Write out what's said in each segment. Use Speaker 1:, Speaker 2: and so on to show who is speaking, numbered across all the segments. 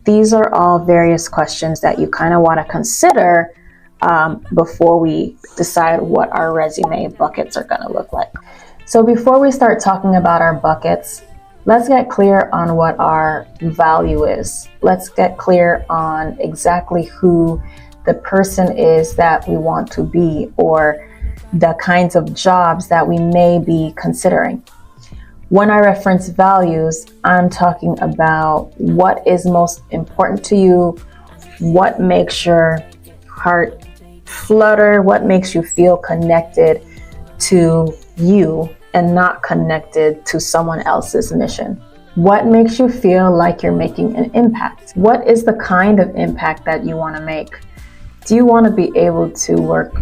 Speaker 1: These are all various questions that you kind of want to consider before we decide what our resume buckets are going to look like. So before we start talking about our buckets, let's get clear on what our value is. Let's get clear on exactly who the person is that we want to be, or the kinds of jobs that we may be considering. When I reference values, I'm talking about what is most important to you, what makes your heart flutter, what makes you feel connected to you and not connected to someone else's mission. What makes you feel like you're making an impact? What is the kind of impact that you want to make? Do you want to be able to work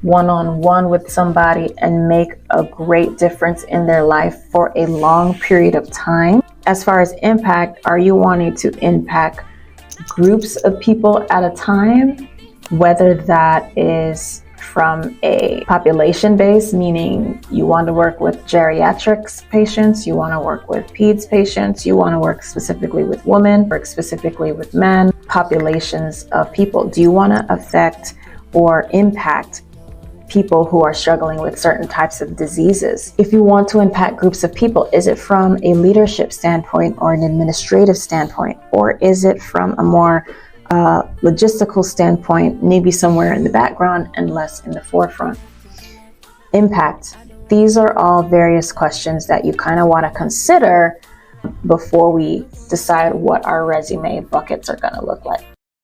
Speaker 1: one-on-one with somebody and make a great difference in their life for a long period of time? As far as impact, are you wanting to impact groups of people at a time? Whether that is from a population base, meaning you want to work with geriatrics patients, you want to work with peds patients, you want to work specifically with women, work specifically with men, populations of people. Do you want to affect or impact people who are struggling with certain types of diseases? If you want to impact groups of people, is it from a leadership standpoint or an administrative standpoint? Or is it from a more logistical standpoint, maybe somewhere in the background and less in the forefront? Impact. These are all various questions that you kind of want to consider before we decide what our resume buckets are going to look like.